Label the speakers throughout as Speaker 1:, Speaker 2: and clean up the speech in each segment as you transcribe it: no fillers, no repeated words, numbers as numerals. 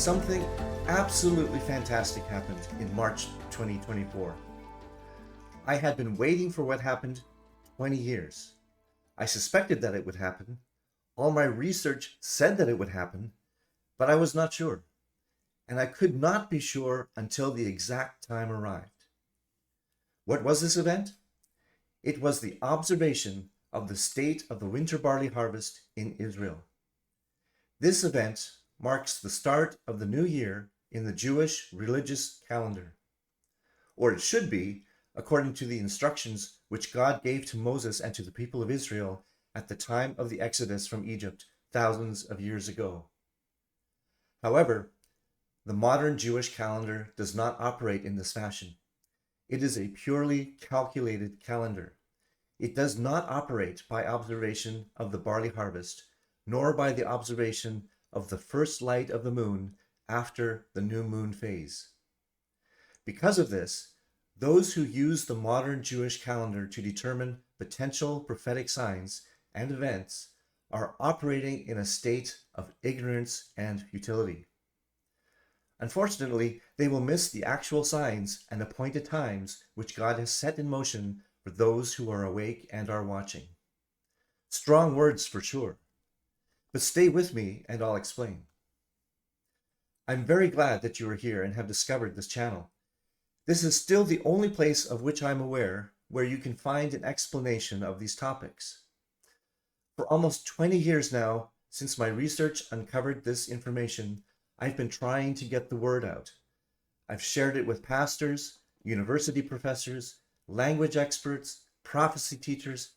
Speaker 1: Something absolutely fantastic happened in March 2024. I had been waiting for what happened 20 years. I suspected that it would happen. All my research said that it would happen, but I was not sure. And I could not be sure until the exact time arrived. What was this event? It was the observation of the state of the winter barley harvest in Israel. This event marks the start of the new year in the Jewish religious calendar. Or it should be, according to the instructions which God gave to Moses and to the people of Israel at the time of the Exodus from Egypt thousands of years ago. However, the modern Jewish calendar does not operate in this fashion. It is a purely calculated calendar. It does not operate by observation of the barley harvest, nor by the observation of the first light of the moon after the new moon phase. Because of this, those who use the modern Jewish calendar to determine potential prophetic signs and events are operating in a state of ignorance and futility. Unfortunately, they will miss the actual signs and appointed times which God has set in motion for those who are awake and are watching. Strong words for sure. But stay with me and I'll explain. I'm very glad that you are here and have discovered this channel. This is still the only place of which I'm aware where you can find an explanation of these topics. For almost 20 years now, since my research uncovered this information, I've been trying to get the word out. I've shared it with pastors, university professors, language experts, prophecy teachers,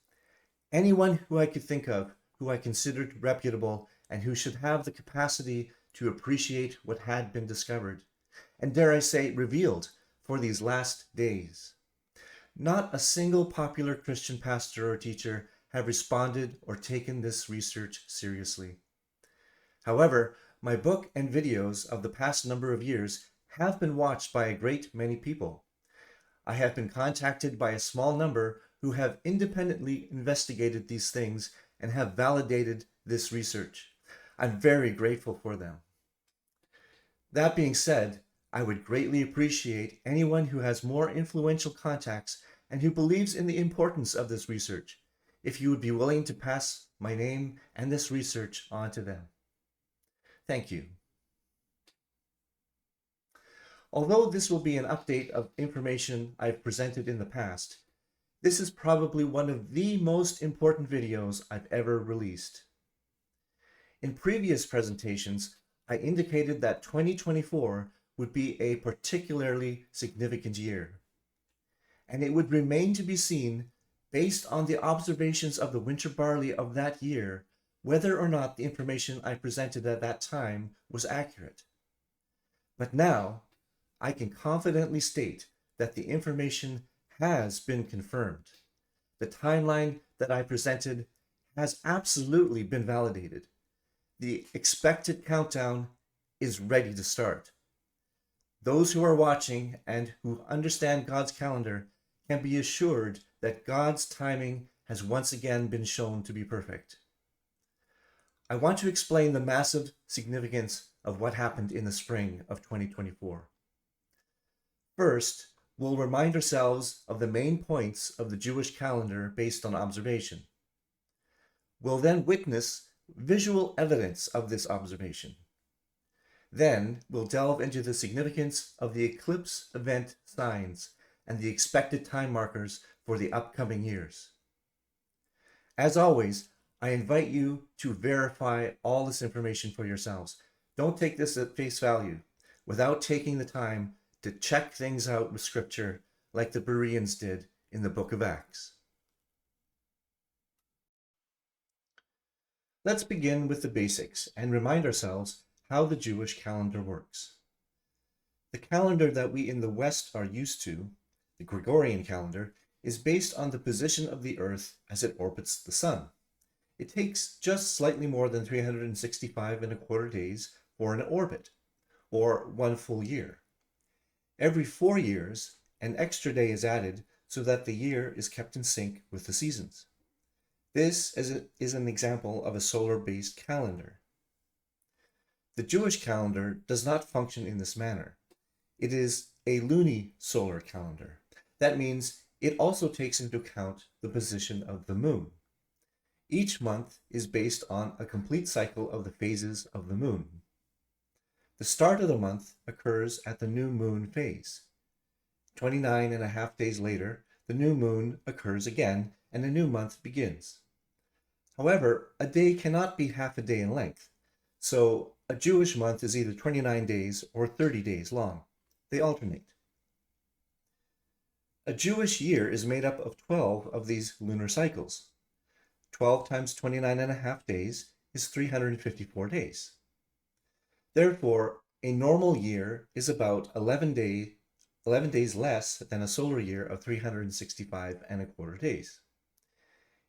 Speaker 1: anyone who I could think of who I considered reputable and who should have the capacity to appreciate what had been discovered, and dare I say revealed for these last days. Not a single popular Christian pastor or teacher have responded or taken this research seriously. However, my book and videos of the past number of years have been watched by a great many people. I have been contacted by a small number who have independently investigated these things and have validated this research. I'm very grateful for them. That being said, I would greatly appreciate anyone who has more influential contacts and who believes in the importance of this research, if you would be willing to pass my name and this research on to them. Thank you. Although this will be an update of information I've presented in the past, this is probably one of the most important videos I've ever released. In previous presentations, I indicated that 2024 would be a particularly significant year, and it would remain to be seen, based on the observations of the winter barley of that year, whether or not the information I presented at that time was accurate. But now, I can confidently state that the information has been confirmed. The timeline that I presented has absolutely been validated. The expected countdown is ready to start. Those who are watching and who understand God's calendar can be assured that God's timing has once again been shown to be perfect. I want to explain the massive significance of what happened in the spring of 2024. First, we'll remind ourselves of the main points of the Jewish calendar based on observation. We'll then witness visual evidence of this observation. Then we'll delve into the significance of the eclipse event signs and the expected time markers for the upcoming years. As always, I invite you to verify all this information for yourselves. Don't take this at face value without taking the time to check things out with Scripture like the Bereans did in the book of Acts. Let's begin with the basics and remind ourselves how the Jewish calendar works. The calendar that we in the West are used to, the Gregorian calendar, is based on the position of the Earth as it orbits the Sun. It takes just slightly more than 365.25 days for an orbit, or 1 full year. Every 4 years, an extra day is added so that the year is kept in sync with the seasons. This is an example of a solar-based calendar. The Jewish calendar does not function in this manner. It is a Luni-Solar calendar. That means it also takes into account the position of the moon. Each month is based on a complete cycle of the phases of the moon. The start of the month occurs at the new moon phase. 29.5 days later, the new moon occurs again and a new month begins. However, a day cannot be half a day in length, so a Jewish month is either 29 days or 30 days long. They alternate. A Jewish year is made up of 12 of these lunar cycles. 12 times 29.5 days is 354 days. Therefore, a normal year is about 11 days less than a solar year of 365.25 days.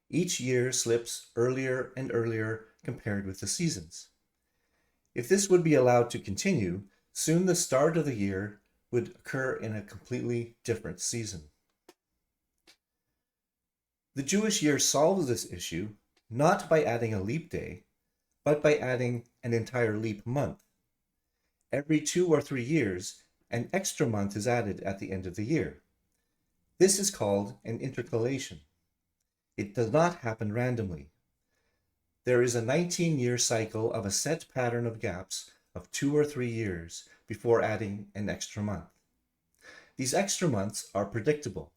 Speaker 1: Each year slips earlier and earlier compared with the seasons. If this would be allowed to continue, soon the start of the year would occur in a completely different season. The Jewish year solves this issue not by adding a leap day, but by adding an entire leap month. Every 2 or 3 years, an extra month is added at the end of the year. This is called an intercalation. It does not happen randomly. There is a 19-year cycle of a set pattern of gaps of 2 or 3 years before adding an extra month. These extra months are predictable.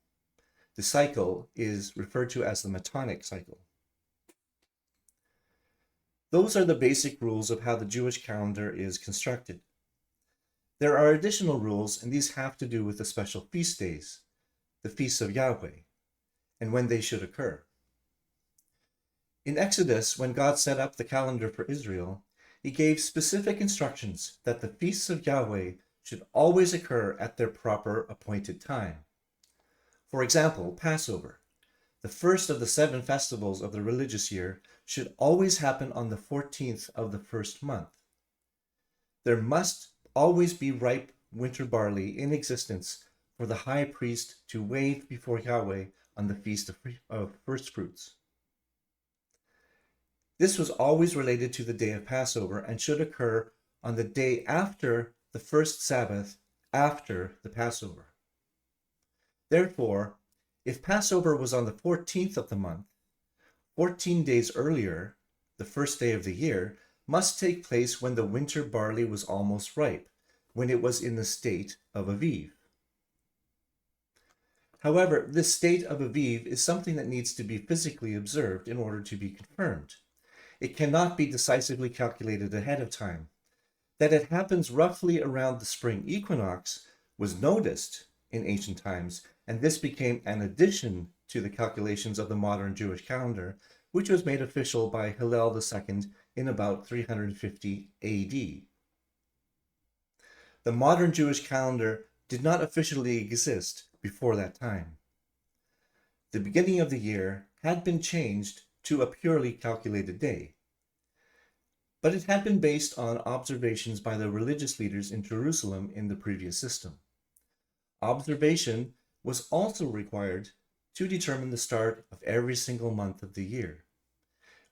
Speaker 1: The cycle is referred to as the Metonic cycle. Those are the basic rules of how the Jewish calendar is constructed. There are additional rules, and these have to do with the special feast days, the feasts of Yahweh, and when they should occur. In Exodus, when God set up the calendar for Israel, he gave specific instructions that the feasts of Yahweh should always occur at their proper appointed time. For example, Passover, the first of the 7 festivals of the religious year, should always happen on the 14th of the first month. There must always be ripe winter barley in existence for the high priest to wave before Yahweh on the feast of first fruits. This was always related to the day of Passover and should occur on the day after the first Sabbath after the Passover. Therefore, if Passover was on the 14th of the month, 14 days earlier, the first day of the year, must take place when the winter barley was almost ripe, when it was in the state of Abib. However, this state of Abib is something that needs to be physically observed in order to be confirmed. It cannot be decisively calculated ahead of time. That it happens roughly around the spring equinox was noticed in ancient times, and this became an addition to the calculations of the modern Jewish calendar, which was made official by Hillel II in about 350 AD. The modern Jewish calendar did not officially exist before that time. The beginning of the year had been changed to a purely calculated day, but it had been based on observations by the religious leaders in Jerusalem in the previous system. Observation was also required to determine the start of every single month of the year.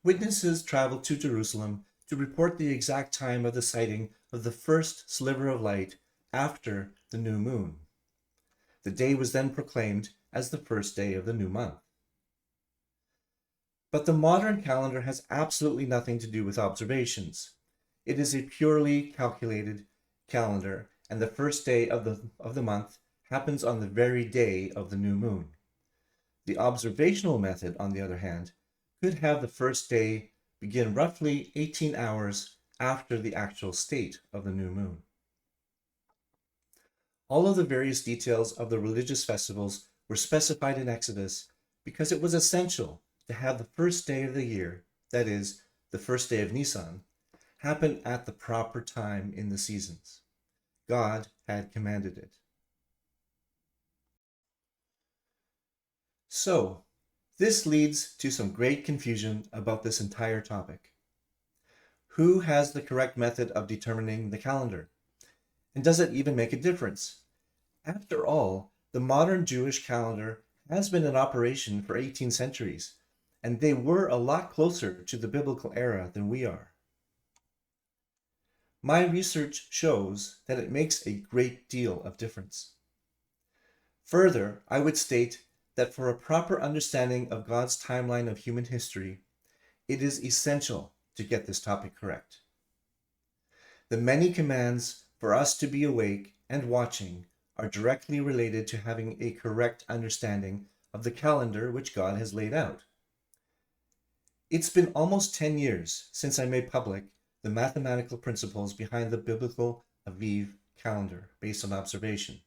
Speaker 1: Witnesses traveled to Jerusalem to report the exact time of the sighting of the first sliver of light after the new moon. The day was then proclaimed as the first day of the new month. But the modern calendar has absolutely nothing to do with observations. It is a purely calculated calendar, and the first day of the month happens on the very day of the new moon. The observational method, on the other hand, could have the first day begin roughly 18 hours after the actual state of the new moon. All of the various details of the religious festivals were specified in Exodus because it was essential to have the first day of the year, that is, the first day of Nisan, happen at the proper time in the seasons. God had commanded it. So, this leads to some great confusion about this entire topic. Who has the correct method of determining the calendar? And does it even make a difference? After all, the modern Jewish calendar has been in operation for 18 centuries, and they were a lot closer to the biblical era than we are. my research shows that it makes a great deal of difference. Further, I would state that for a proper understanding of God's timeline of human history, it is essential to get this topic correct. The many commands for us to be awake and watching are directly related to having a correct understanding of the calendar which God has laid out. It's been almost 10 years since I made public the mathematical principles behind the biblical Abib calendar based on observation.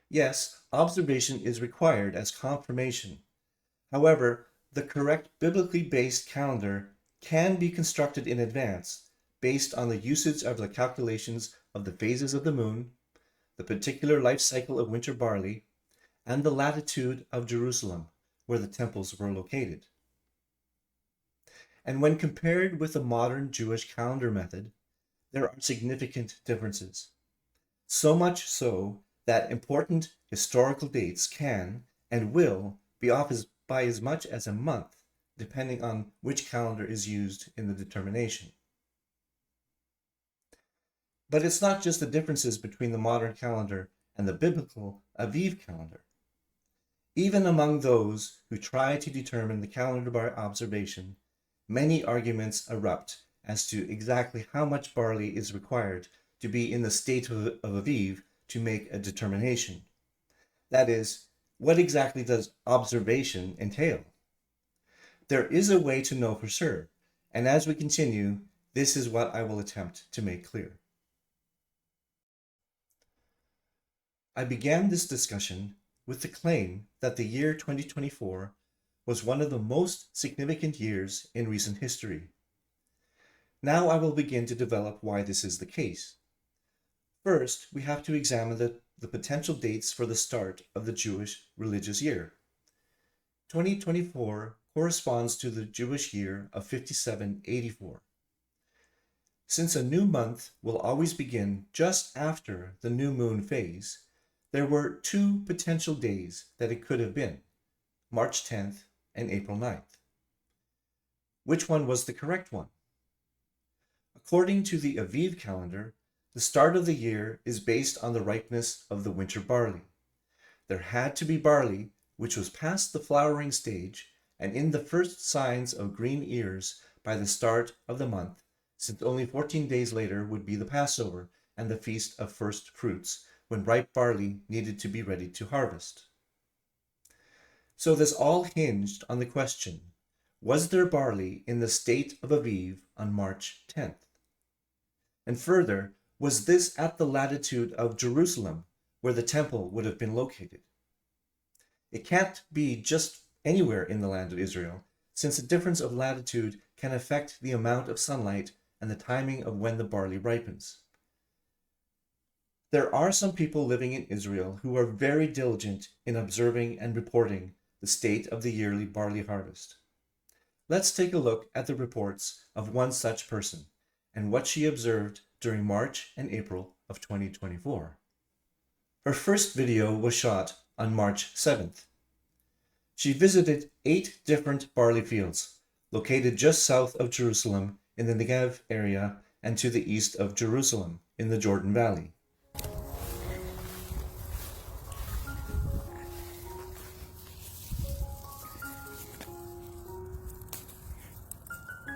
Speaker 1: Yes, observation is required as confirmation. However, the correct biblically based calendar can be constructed in advance based on the usage of the calculations of the phases of the moon, the particular life cycle of winter barley, and the latitude of Jerusalem, where the temples were located. And when compared with the modern Jewish calendar method, there are significant differences. So much so that important historical dates can and will be off by as much as a month, depending on which calendar is used in the determination. But it's not just the differences between the modern calendar and the biblical Abib calendar. Even among those who try to determine the calendar by observation, many arguments erupt as to exactly how much barley is required to be in the state of Abib to make a determination. That is, what exactly does observation entail? There is a way to know for sure, and as we continue, this is what I will attempt to make clear. I began this discussion with the claim that the year 2024 was one of the most significant years in recent history. Now I will begin to develop why this is the case. First, we have to examine the potential dates for the start of the Jewish religious year. 2024 corresponds to the Jewish year of 5784. Since a new month will always begin just after the new moon phase, there were two potential days that it could have been, March 10th and April 9th. Which one was the correct one? According to the Abib calendar, the start of the year is based on the ripeness of the winter barley. There had to be barley which was past the flowering stage and in the first signs of green ears by the start of the month, since only 14 days later would be the Passover and the Feast of First Fruits, when ripe barley needed to be ready to harvest. So this all hinged on the question, was there barley in the state of Abib on March 10th? And further, was this at the latitude of Jerusalem, where the temple would have been located? It can't be just anywhere in the land of Israel, since a difference of latitude can affect the amount of sunlight and the timing of when the barley ripens. There are some people living in Israel who are very diligent in observing and reporting the state of the yearly barley harvest. Let's take a look at the reports of one such person and what she observed during March and April of 2024. Her first video was shot on March 7th. She visited 8 different barley fields located just south of Jerusalem in the Negev area and to the east of Jerusalem in the Jordan Valley.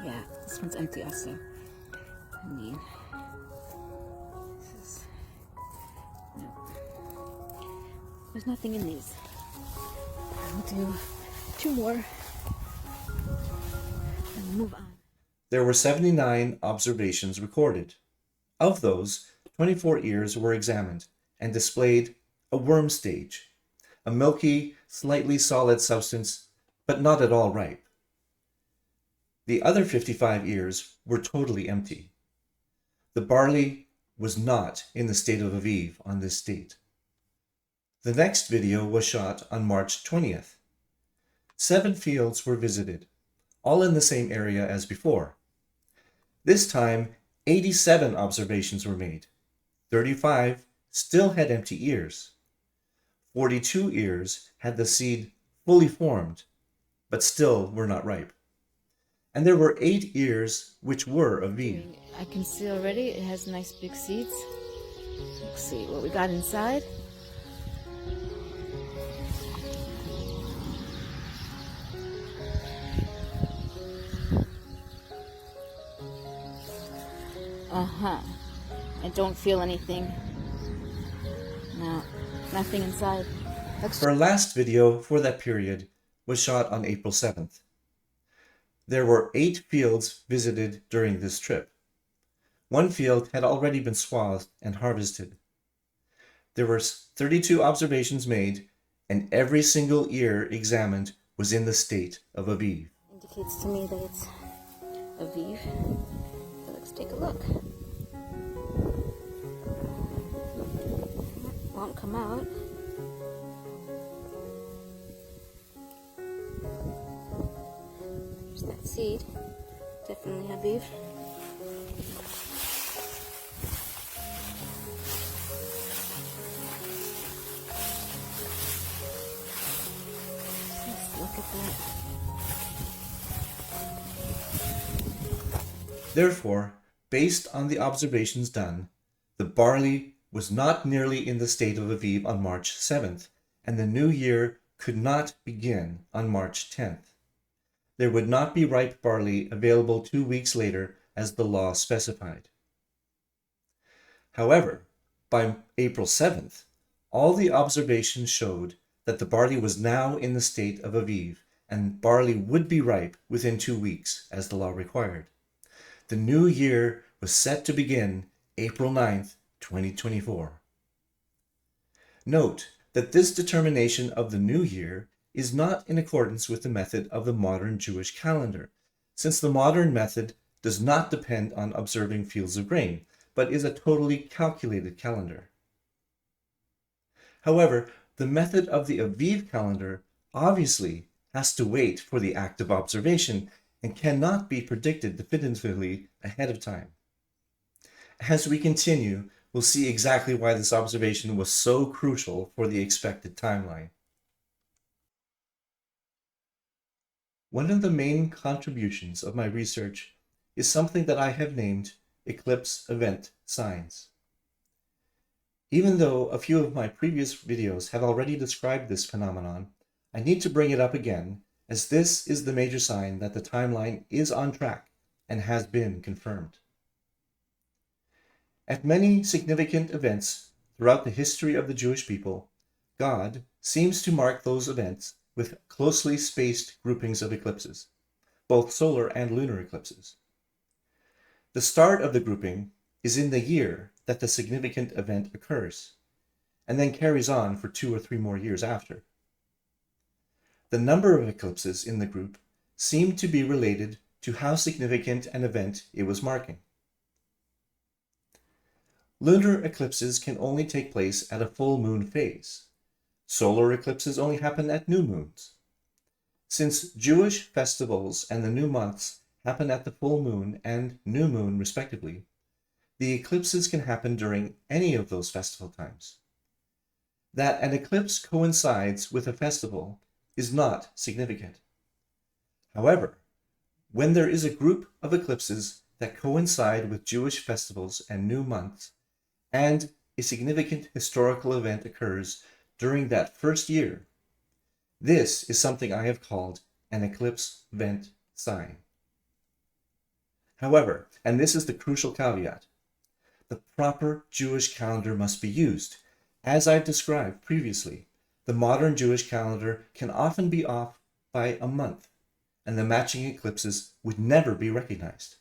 Speaker 2: Yeah, this one's empty also. There's nothing in these. I'll do 2 more and move on.
Speaker 1: There were 79 observations recorded. Of those, 24 ears were examined and displayed a worm stage, a milky, slightly solid substance, but not at all ripe. The other 55 ears were totally empty. The barley was not in the state of Abib on this date. The next video was shot on March 20th. 7 fields were visited, all in the same area as before. This time, 87 observations were made. 35 still had empty ears. 42 ears had the seed fully formed, but still were not ripe. and there were 8 ears which were Aviv.
Speaker 2: I can see already it has nice big seeds. Let's see what we got inside. I don't feel anything. No, nothing inside.
Speaker 1: Our last video for that period was shot on April 7th. There were 8 fields visited during this trip. 1 field had already been swathed and harvested. There were 32 observations made, and every single ear examined was in the state of Aviv.
Speaker 2: Indicates to me that it's Aviv. So let's take a look. Won't come out. There's that seed. Definitely Aviv. Let's look at that.
Speaker 1: Therefore, based on the observations done, the barley was not nearly in the state of Aviv on March 7th, and the new year could not begin on March 10th. There would not be ripe barley available 2 weeks later as the law specified. However, by April 7th, all the observations showed that the barley was now in the state of Aviv, and barley would be ripe within 2 weeks as the law required. The new year was set to begin April 9th, 2024. Note that this determination of the new year is not in accordance with the method of the modern Jewish calendar, since the modern method does not depend on observing fields of grain, but is a totally calculated calendar. However, the method of the Aviv calendar obviously has to wait for the act of observation and cannot be predicted definitively ahead of time. As we continue, we'll see exactly why this observation was so crucial for the expected timeline. One of the main contributions of my research is something that I have named Eclipse Event Signs. Even though a few of my previous videos have already described this phenomenon, I need to bring it up again, as this is the major sign that the timeline is on track and has been confirmed. At many significant events throughout the history of the Jewish people, God seems to mark those events with closely spaced groupings of eclipses, both solar and lunar eclipses. The start of the grouping is in the year that the significant event occurs, and then carries on for 2 or 3 more years after. The number of eclipses in the group seemed to be related to how significant an event it was marking. Lunar eclipses can only take place at a full moon phase. Solar eclipses only happen at new moons. Since Jewish festivals and the new months happen at the full moon and new moon respectively, the eclipses can happen during any of those festival times. That an eclipse coincides with a festival is not significant. However, when there is a group of eclipses that coincide with Jewish festivals and new months, and a significant historical event occurs during that first year, this is something I have called an eclipse event sign. However, and this is the crucial caveat, the proper Jewish calendar must be used. As I've described previously, the modern Jewish calendar can often be off by a month, and the matching eclipses would never be recognized.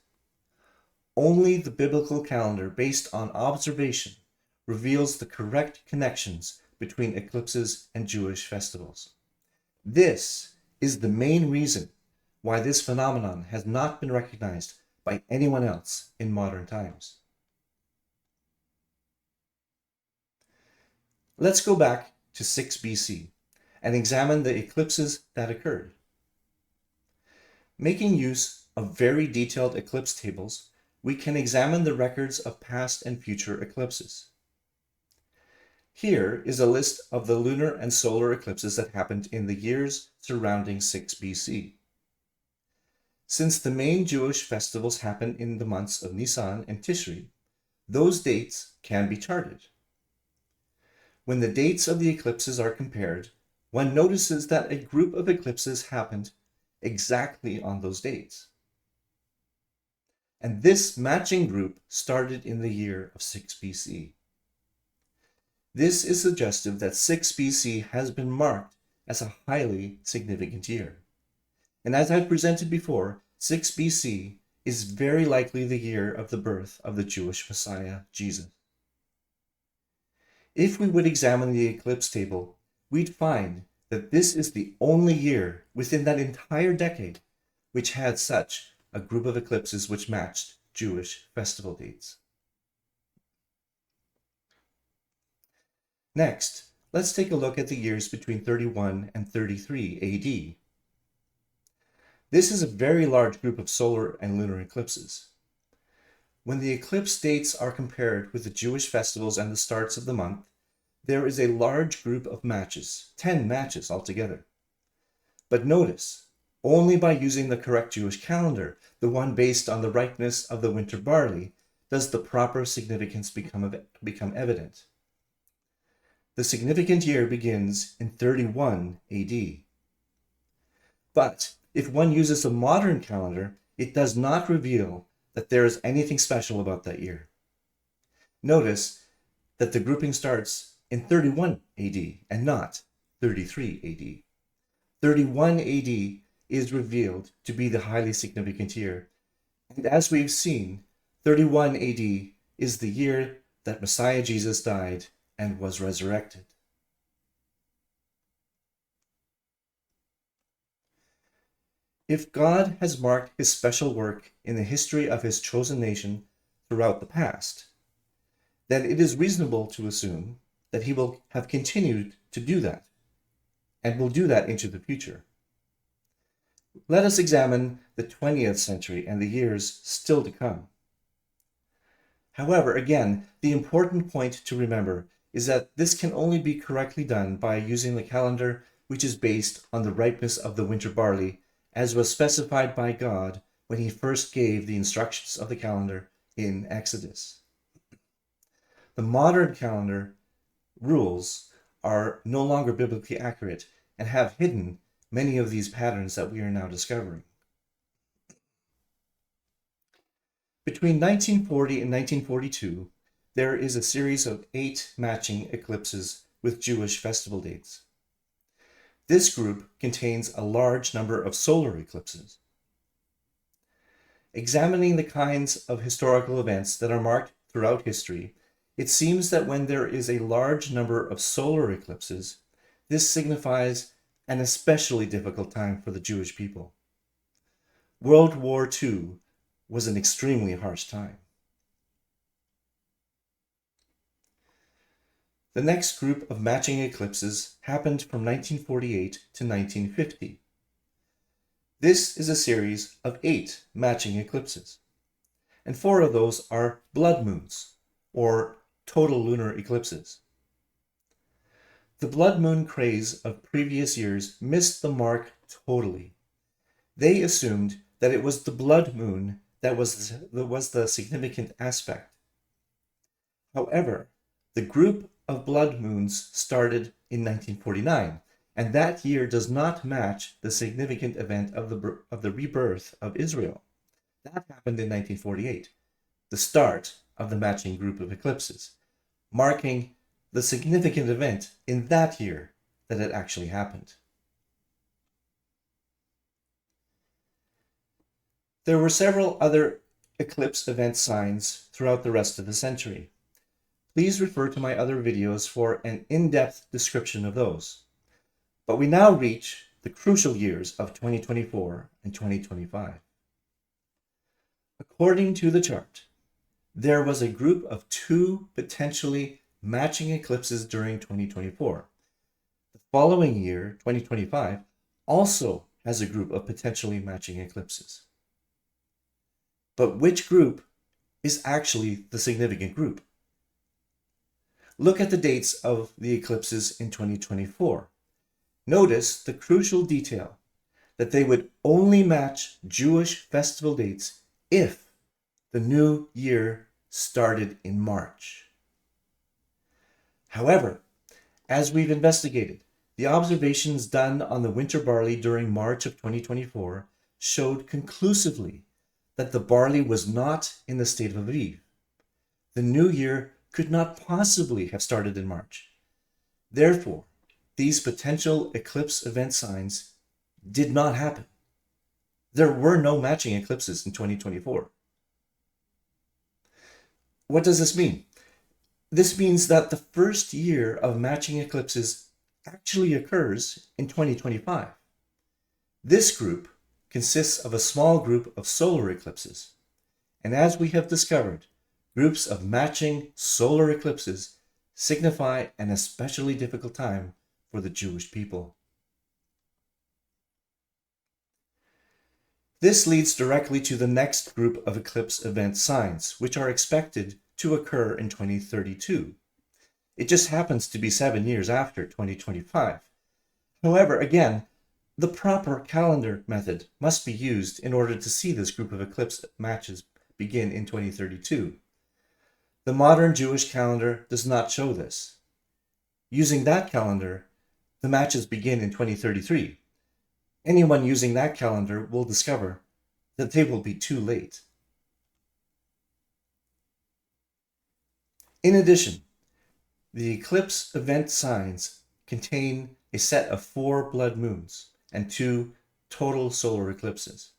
Speaker 1: Only the biblical calendar based on observation reveals the correct connections between eclipses and Jewish festivals. This is the main reason why this phenomenon has not been recognized by anyone else in modern times. Let's go back to 6 BC and examine the eclipses that occurred. Making use of very detailed eclipse tables, we can examine the records of past and future eclipses. Here is a list of the lunar and solar eclipses that happened in the years surrounding 6 BC. Since the main Jewish festivals happen in the months of Nisan and Tishri, those dates can be charted. When the dates of the eclipses are compared, one notices that a group of eclipses happened exactly on those dates. And this matching group started in the year of 6 BC. This is suggestive that 6 BC has been marked as a highly significant year. And as I've presented before, 6 BC is very likely the year of the birth of the Jewish Messiah, Jesus. If we would examine the eclipse table, we'd find that this is the only year within that entire decade which had such a group of eclipses which matched Jewish festival dates. Next, let's take a look at the years between 31 and 33 AD. This is a very large group of solar and lunar eclipses. When the eclipse dates are compared with the Jewish festivals and the starts of the month, there is a large group of matches, 10 matches altogether. But notice, only by using the correct Jewish calendar, the one based on the ripeness of the winter barley, does the proper significance become evident. The significant year begins in 31 AD. But if one uses a modern calendar, it does not reveal that there is anything special about that year. Notice that the grouping starts in 31 AD and not 33 AD. 31 AD is revealed to be the highly significant year. And as we've seen, 31 AD is the year that Messiah Jesus died and was resurrected. If God has marked his special work in the history of his chosen nation throughout the past, then it is reasonable to assume that he will have continued to do that, and will do that into the future. Let us examine the 20th century and the years still to come. However, again, the important point to remember is that this can only be correctly done by using the calendar which is based on the ripeness of the winter barley, as was specified by God when he first gave the instructions of the calendar in Exodus. The modern calendar rules are no longer biblically accurate and have hidden many of these patterns that we are now discovering. Between 1940 and 1942, there is a series of 8 matching eclipses with Jewish festival dates. This group contains a large number of solar eclipses. Examining the kinds of historical events that are marked throughout history, it seems that when there is a large number of solar eclipses, this signifies an especially difficult time for the Jewish people. World War II was an extremely harsh time. The next group of matching eclipses happened from 1948 to 1950. This is a series of 8 matching eclipses, and 4 of those are blood moons, or total lunar eclipses. The blood moon craze of previous years missed the mark totally. They assumed that it was the blood moon that was the significant aspect. However, the group of blood moons started in 1949, and that year does not match the significant event of the rebirth of Israel. That happened in 1948, the start of the matching group of eclipses, marking the significant event in that year that it actually happened. There were several other eclipse event signs throughout the rest of the century. Please refer to my other videos for an in-depth description of those. But we now reach the crucial years of 2024 and 2025. According to the chart, there was a group of 2 potentially matching eclipses during 2024. The following year, 2025, also has a group of potentially matching eclipses. But which group is actually the significant group? Look at the dates of the eclipses in 2024. Notice the crucial detail that they would only match Jewish festival dates if the new year started in March. However, as we've investigated, the observations done on the winter barley during March of 2024 showed conclusively that the barley was not in the state of Abib. The new year could not possibly have started in March. Therefore, these potential eclipse event signs did not happen. There were no matching eclipses in 2024. What does this mean? This means that the first year of matching eclipses actually occurs in 2025. This group consists of a small group of solar eclipses. And as we have discovered, groups of matching solar eclipses signify an especially difficult time for the Jewish people. This leads directly to the next group of eclipse event signs, which are expected to occur in 2032. It just happens to be 7 years after 2025. However, again, the proper calendar method must be used in order to see this group of eclipse matches begin in 2032. The modern Jewish calendar does not show this. Using that calendar, the matches begin in 2033. Anyone using that calendar will discover that they will be too late. In addition, the eclipse event signs contain a set of 4 blood moons and 2 total solar eclipses.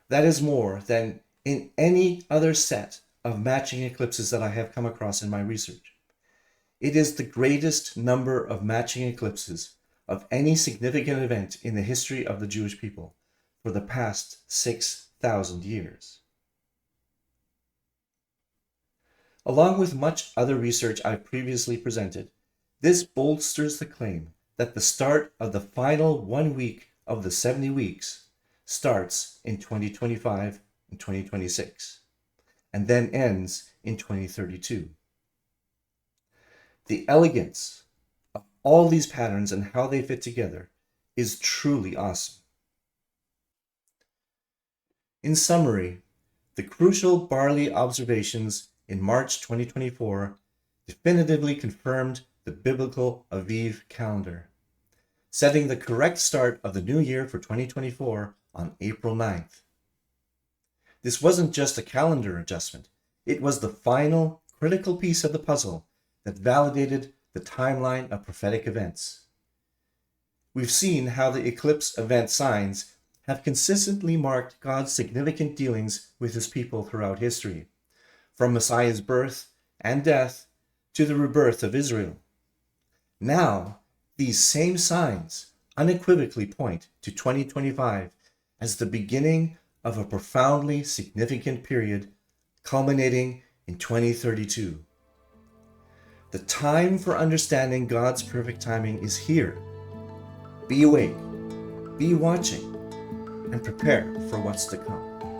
Speaker 1: That is more than in any other set of matching eclipses that I have come across in my research. It is the greatest number of matching eclipses of any significant event in the history of the Jewish people for the past 6,000 years. Along with much other research I've previously presented, this bolsters the claim that the start of the final 1 week of the 70 weeks starts in 2025 and 2026, and then ends in 2032. The elegance of all these patterns and how they fit together is truly awesome. In summary, the crucial barley observations in March 2024 definitively confirmed the biblical Aviv calendar, setting the correct start of the new year for 2024 on April 9th. This wasn't just a calendar adjustment, it was the final critical piece of the puzzle that validated the timeline of prophetic events. We've seen how the eclipse event signs have consistently marked God's significant dealings with his people throughout history, from Messiah's birth and death to the rebirth of Israel. Now, these same signs unequivocally point to 2025 as the beginning of a profoundly significant period culminating in 2032. The time for understanding God's perfect timing is here. Be awake, be watching, and prepare for what's to come.